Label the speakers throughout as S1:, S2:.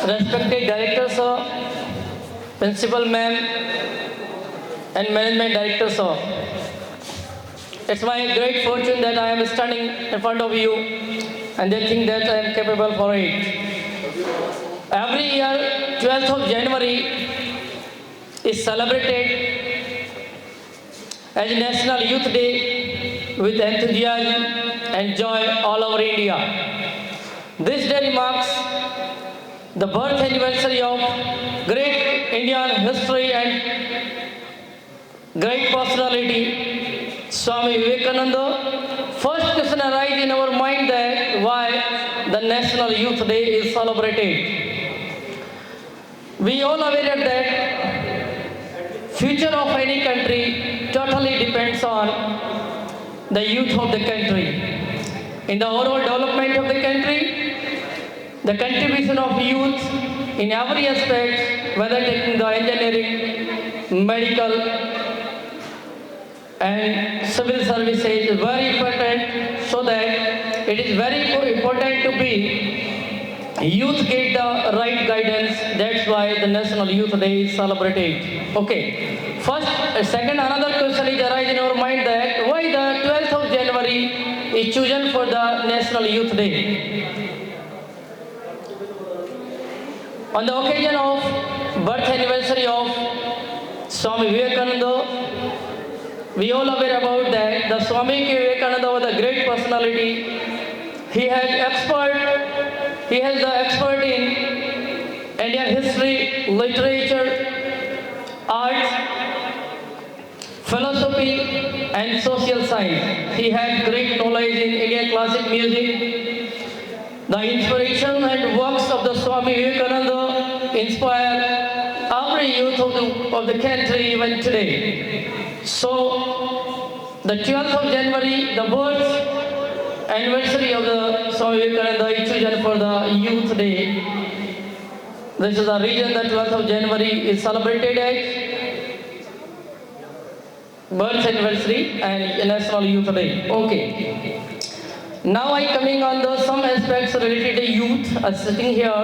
S1: respected director sir, principal ma'am, and management director sir. It's my great fortune that I am standing in front of you and they think that I am capable for it. Every year, 12th of January is celebrated as National Youth Day with enthusiasm and joy all over India. This day marks the birth anniversary of great Indian history and great personality, Swami Vivekananda. First question arises in our mind that why the National Youth Day is celebrated. We all aware that future of any country totally depends on the youth of the country. In the overall development of the country, the contribution of youth in every aspect, whether taking the engineering, medical, and civil services is very important, so that it is very important to be youth get the right guidance. That's why the National Youth Day is celebrated. Okay. Second, another question is arise in our mind that why the 12th of January is chosen for the National Youth Day. On the occasion of birth anniversary of Swami Vivekananda, we all aware about that. The Swami Vivekananda was a great personality. He has the expert in Indian history, literature, art, philosophy, and social science. He had great knowledge in Indian classic music. The inspiration and works of the Swami Vivekananda inspire every youth of the country even today. So, the 12th of January, the birth anniversary of the Swami Vivekananda is chosen for the Youth Day. This is the reason the 12th of January is celebrated as birth anniversary and National Youth Day. Okay. Now I coming on the some aspects related to youth sitting here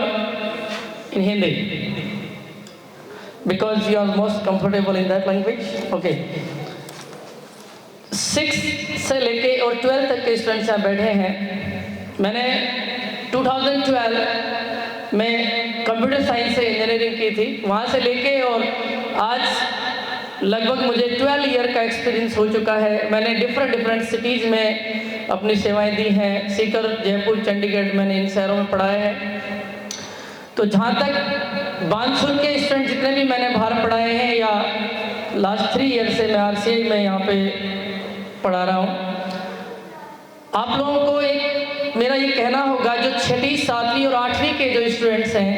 S1: in Hindi, because you are most comfortable in that language. Okay. 6th से लेके और 12th तक के students यहाँ बैठे हैं. मैंने 2012 में कंप्यूटर साइंस से इंजीनियरिंग की थी. वहाँ से लेके और आज लगभग मुझे 12 ईयर का एक्सपीरियंस हो चुका है. मैंने डिफरेंट सिटीज़ में अपनी सेवाएं दी हैं. सीकर, जयपुर, चंडीगढ़ मैंने इन शहरों में पढ़ाया है. तो जहाँ तक बानसूर के स्टूडेंट जितने भी मैंने बाहर पढ़ाए हैं या लास्ट 3 ईयर से मैं RCI में यहाँ पे पढ़ा रहा हूँ, आप लोगों को मेरा ये कहना होगा जो 6वीं, 7वीं और 8वीं के जो स्टूडेंट्स हैं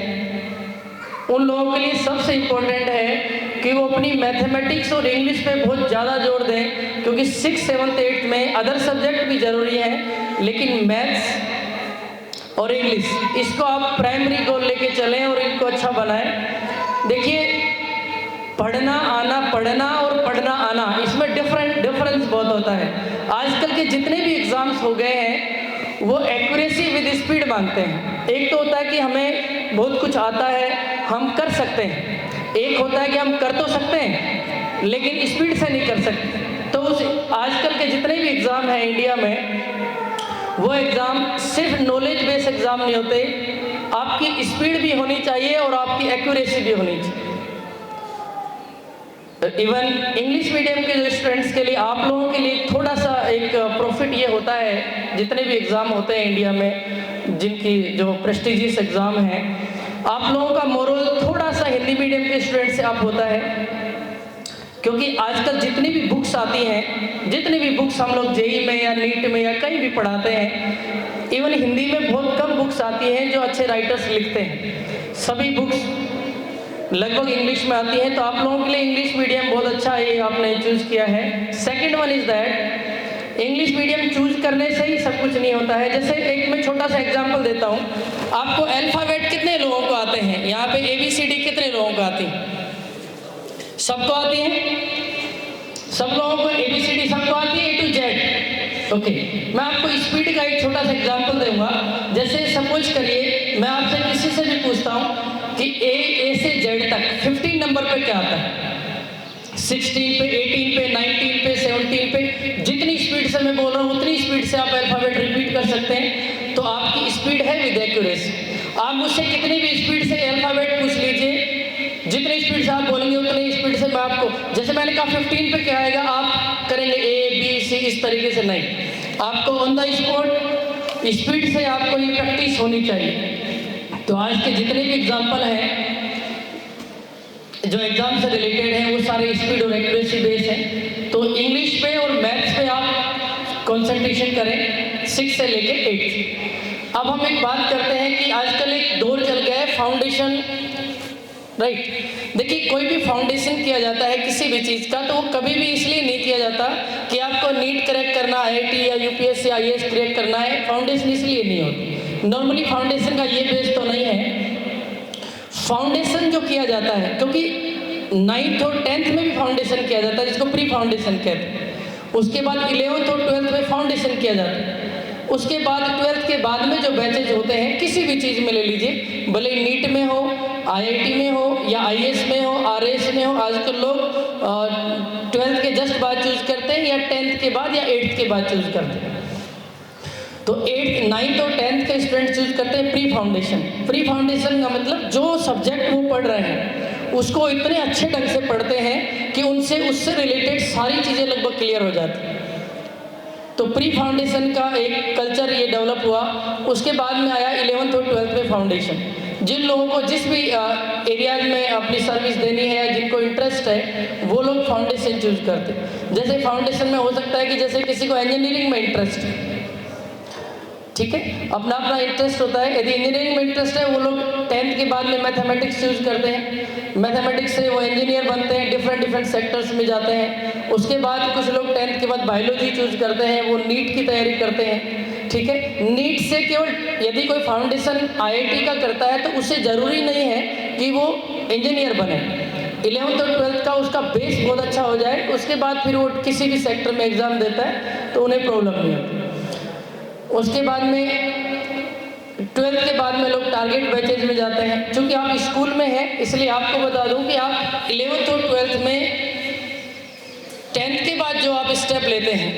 S1: उन लोगों के लिए सबसे इम्पोर्टेंट है कि वो अपनी मैथमेटिक्स और इंग्लिश पे बहुत ज़्यादा जोर दें, क्योंकि 6th, 7th, 8th में अदर सब्जेक्ट भी ज़रूरी हैं, लेकिन मैथ्स और इंग्लिश इसको आप प्राइमरी गोल लेके चलें और इनको अच्छा बनाएं. देखिए, पढ़ना और पढ़ना आना इसमें डिफरेंस बहुत होता है. आजकल के जितने भी एग्ज़ाम्स हो गए हैं वो एक्यूरेसी विद स्पीड मांगते हैं. एक तो होता है कि हमें बहुत कुछ आता है, हम कर सकते हैं. एक होता है कि हम कर तो सकते हैं लेकिन स्पीड से नहीं कर सकते. तो उस आजकल के जितने भी एग्ज़ाम हैं इंडिया में, वो एग्ज़ाम सिर्फ नॉलेज बेस्ड एग्ज़ाम नहीं होते. आपकी स्पीड भी होनी चाहिए और आपकी एक्यूरेसी भी होनी चाहिए. इवन इंग्लिश मीडियम के जो स्टूडेंट्स के लिए, आप लोगों के लिए थोड़ा सा एक प्रॉफिट ये होता है, जितने भी एग्ज़ाम होते हैं इंडिया में जिनकी जो प्रेस्टिजियस एग्ज़ाम हैं, आप लोगों का मोरल थोड़ा सा हिंदी मीडियम के स्टूडेंट से आप होता है. क्योंकि आजकल जितनी भी बुक्स आती हैं, जितनी भी बुक्स हम लोग JEE में या नीट में या कहीं भी पढ़ाते हैं, इवन हिंदी में बहुत कम बुक्स आती हैं जो अच्छे राइटर्स लिखते हैं. सभी बुक्स लगभग इंग्लिश में आती हैं. तो आप लोगों के लिए इंग्लिश मीडियम बहुत अच्छा ये आपने चूज़ किया है. Second one is that English medium choose करने से ही सब कुछ नहीं होता है. जैसे एक मैं छोटा सा एग्जांपल देता हूँ. आपको अल्फ़ाबेट कितने लोगों को आते हैं? यहाँ पे ABCD कितने लोगों को आती है? सबको आती है? सब लोगों को ABCD सबको आती है A to Z. ओके, मैं आपको स्पीड का एक छोटा सा एग्जांपल दूंगा. जैसे सपोज करिए मैं आपसे किसी से भी पूछता हूँ कि ए से जेड तक 15 नंबर पे क्या आता है, 16 पे, 18 पे, 19 पे, 17 पे, जितनी स्पीड से मैं बोल रहा हूँ उतनी स्पीड से आप अल्फ़ाबेट रिपीट कर सकते हैं। तो आपकी स्पीड है विद एक्यूरेसी। आप मुझसे कितनी भी स्पीड से अल्फ़ाबेट पूछ लीजिए, जितनी स्पीड से आप बोलेंगे उतनी स्पीड से मैं आपको, जैसे मैंने कहा 15 पे क्या आएगा, आप करेंगे ए बी सी इस तरीके से नहीं, आपको ऑन द स्पॉट स्पीड से आपको ये प्रैक्टिस होनी चाहिए। तो आज के जितने भी एग्जाम्पल हैं जो एग्जाम से रिलेटेड हैं वो सारे स्पीड और एक्यूरेसी बेस हैं। तो इंग्लिश पे और मैथ्स पे आप कंसंट्रेशन करें 6 से लेके 8। अब हम एक बात करते हैं कि आजकल एक दौर चल गया है फाउंडेशन, राइट। देखिए कोई भी फाउंडेशन किया जाता है किसी भी चीज़ का, तो वो कभी भी इसलिए नहीं किया जाता कि आपको नीट क्रैक करना, IIT या UPSC IAS क्रैक करना है। फाउंडेशन इसलिए नहीं होती। नॉर्मली फाउंडेशन का ये बेस तो नहीं है। फाउंडेशन जो किया जाता है, क्योंकि 9th और 10th में भी फाउंडेशन किया जाता है जिसको प्री फाउंडेशन कहते हैं। उसके बाद 11th और 12th में फाउंडेशन किया जाता है। उसके बाद 12th के बाद में जो बैचेज होते हैं किसी भी चीज़ में ले लीजिए, भले नीट में हो, IIT में हो या IAS में हो, RAS में हो, आजकल लोग 12th के जस्ट बाद चूज करते हैं या 10th के बाद या 8th के बाद चूज करते हैं। तो 8th, 9th और 10th के स्टूडेंट चूज करते हैं प्री फाउंडेशन। प्री फाउंडेशन का मतलब जो सब्जेक्ट वो पढ़ रहे हैं उसको इतने अच्छे ढंग से पढ़ते हैं कि उससे रिलेटेड सारी चीज़ें लगभग क्लियर हो जाती हैं। तो प्री फाउंडेशन का एक कल्चर ये डेवलप हुआ। उसके बाद में आया 11th और 12th में फाउंडेशन। जिन लोगों को जिस भी एरियाज में अपनी सर्विस देनी है या जिनको इंटरेस्ट है वो लोग फाउंडेशन चूज करते हैं। जैसे फाउंडेशन में हो सकता है कि जैसे किसी को इंजीनियरिंग में इंटरेस्ट है, ठीक है, अपना अपना इंटरेस्ट होता है। यदि इंजीनियरिंग में इंटरेस्ट है वो लोग 10th के बाद में मैथमेटिक्स चूज करते हैं। मैथमेटिक्स से वो इंजीनियर बनते हैं, डिफरेंट सेक्टर्स में जाते हैं। उसके बाद कुछ लोग 10th के बाद बायोलॉजी चूज करते हैं, वो नीट की तैयारी करते हैं, ठीक है। नीट से केवल यदि कोई फाउंडेशन IIT का करता है तो उससे ज़रूरी नहीं है कि वो इंजीनियर बने। 11th और 12th का उसका बेस बहुत अच्छा हो जाए, उसके बाद फिर वो किसी भी सेक्टर में एग्ज़ाम देता है तो उन्हें प्रॉब्लम नहीं होती। उसके बाद में 12th के बाद में लोग टारगेट बैचेज में जाते हैं। चूँकि आप स्कूल में हैं इसलिए आपको बता दूं कि आप 11th और 12th में 10th के बाद जो आप स्टेप लेते हैं,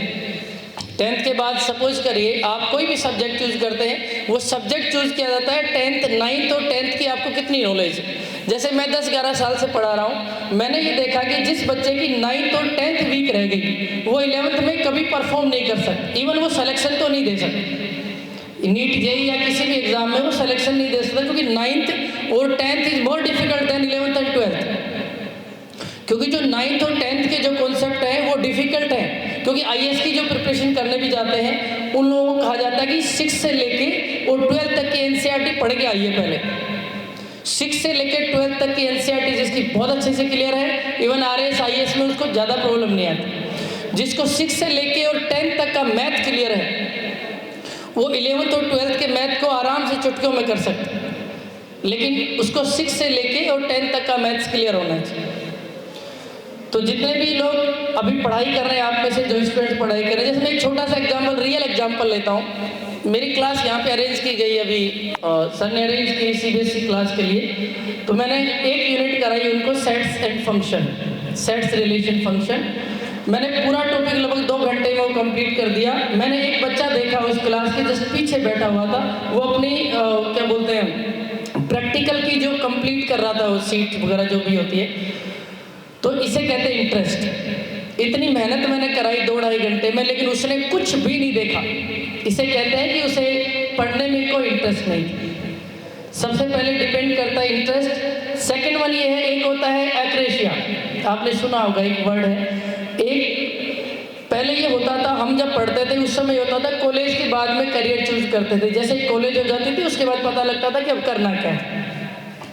S1: 10th के बाद सपोज करिए आप कोई भी सब्जेक्ट चूज करते हैं, वो सब्जेक्ट चूज किया जाता है 10th, 9th और 10th की आपको कितनी नॉलेज है। जैसे मैं 10-11 साल से पढ़ा रहा हूँ, मैंने ये देखा कि जिस बच्चे की 9th और 10th वीक रह गई वो 11th में कभी परफॉर्म नहीं कर सकता। इवन वो सिलेक्शन तो नहीं दे सकते, नीट जेई या किसी भी एग्जाम में वो सिलेक्शन नहीं दे सकता, क्योंकि 9th और 10th is more difficult than 11th and 12th। क्योंकि जो 9th और 10th के जो कॉन्सेप्ट हैं वो डिफिकल्ट हैं, क्योंकि IAS की जो प्रिपरेशन करने भी जाते हैं उन लोगों को कहा जाता है कि 6 से लेके और 12th तक की NCERT पढ़ के आइए। पहले 6 से लेके 12th तक की NCERT जिसकी बहुत अच्छे से क्लियर है, इवन RAS IAS में उसको ज़्यादा प्रॉब्लम नहीं आती। जिसको 6 से लेके और 10th तक का मैथ क्लियर है वो 11th और 12th के मैथ को आराम से चुटकियों में कर सकते हैं, लेकिन उसको 6 से लेके और 10th तक का मैथ्स क्लियर होना चाहिए। तो जितने भी लोग अभी पढ़ाई कर रहे हैं, आप में से जो स्टूडेंट्स पढ़ाई कर रहे हैं, जैसे मैं एक छोटा सा एग्जाम्पल, रियल एग्जाम्पल लेता हूँ। मेरी क्लास यहाँ पे अरेंज की गई अभी, सर ने अरेंज की CBSE क्लास के लिए। तो मैंने एक यूनिट कराई उनको, sets and function, sets relation function. मैंने पूरा टॉपिक लगभग 2 घंटे में वो कंप्लीट कर दिया। मैंने एक बच्चा देखा उस क्लास के जस्ट पीछे बैठा हुआ था, वो अपनी क्या बोलते हैं प्रैक्टिकल की जो कंप्लीट कर रहा था, वो सीट वगैरह जो भी होती है, तो इसे कहते हैं इंटरेस्ट। इतनी मेहनत मैंने कराई 2-2.5 घंटे में, लेकिन उसने कुछ भी नहीं देखा। इसे कहते हैं कि उसे पढ़ने में कोई इंटरेस्ट नहीं। सबसे पहले डिपेंड करता है इंटरेस्ट। सेकंड वन ये है, एक होता है एक्रेशिया, आपने सुना होगा, एक वर्ड है। एक पहले ये होता था, हम जब पढ़ते थे उस समय होता था कॉलेज के बाद में करियर चूज करते थे। जैसे कॉलेज हो जाती थी उसके बाद पता लगता था कि अब करना क्या है।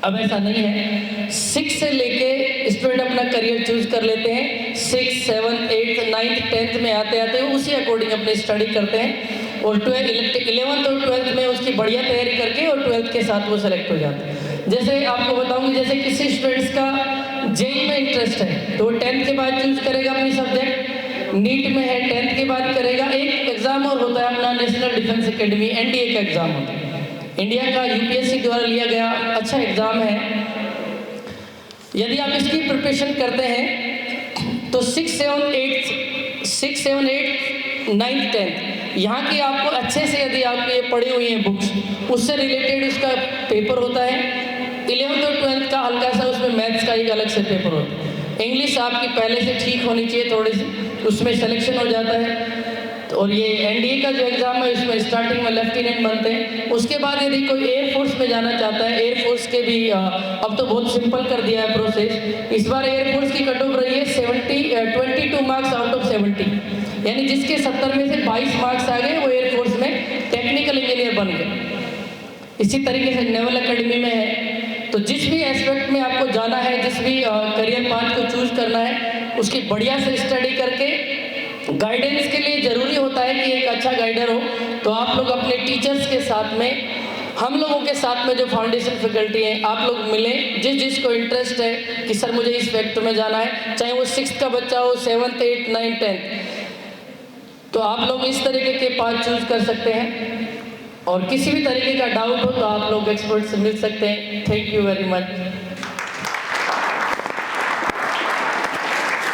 S1: अब ऐसा नहीं है, 6 से लेके स्टूडेंट अपना करियर चूज कर लेते हैं। 6, 7, 8, 9, 10th में आते आते उसी अकॉर्डिंग अपनी स्टडी करते हैं, और 11th और 12th में उसकी बढ़िया तैयारी करके और 12th के साथ वो सेलेक्ट हो जाते हैं। जैसे आपको बताऊंगी, जैसे किसी स्टूडेंट्स का जेई में इंटरेस्ट है तो वो 10th के बाद चूज करेगा अपनी सब्जेक्ट। नीट में है 10th के बाद करेगा। एक एग्जाम और होता है अपना, नेशनल डिफेंस एकेडमी NDA का एग्जाम होता है। इंडिया का यूपीएससी द्वारा लिया गया अच्छा एग्ज़ाम है। यदि आप इसकी प्रिपरेशन करते हैं तो 6, 7, 8, 9, 10 यहाँ की आपको अच्छे से, यदि आप ये पढ़ी हुई हैं बुक्स, उससे रिलेटेड उसका पेपर होता है। 11th और 12th का हल्का सा उसमें मैथ्स का एक अलग से पेपर होता है। इंग्लिश आपकी पहले से ठीक होनी चाहिए थोड़ी सी, उसमें सिलेक्शन हो जाता है। और ये एनडीए का जो एग्ज़ाम है उसमें स्टार्टिंग में लेफ्टिनेंट बनते हैं। उसके बाद यदि कोई एयरफोर्स में जाना चाहता है, एयरफोर्स के भी अब तो बहुत सिंपल कर दिया है प्रोसेस। इस बार एयरफोर्स की कट ऑफ रही है 22 मार्क्स आउट ऑफ 70, यानी जिसके 70 में से 22 मार्क्स आ गए वो एयरफोर्स में टेक्निकल इंजीनियर बन गए। इसी तरीके से नेवल एकेडमी में है। तो जिस भी एस्पेक्ट में आपको जाना है, जिस भी करियर पाथ को चूज करना है, उसकी बढ़िया से स्टडी करके, गाइडेंस के लिए ज़रूरी होता है कि एक अच्छा गाइडर हो। तो आप लोग अपने टीचर्स के साथ में, हम लोगों के साथ में जो फाउंडेशन फैकल्टी हैं, आप लोग मिलें। जिसको इंटरेस्ट है कि सर मुझे इस फैक्टर में जाना है, चाहे वो 6th का बच्चा हो, 7th, 8, 9, 10, तो आप लोग इस तरीके के पाथ चूज कर सकते हैं। और किसी भी तरीके का डाउट हो तो आप लोग एक्सपर्ट से मिल सकते हैं। Thank you very much.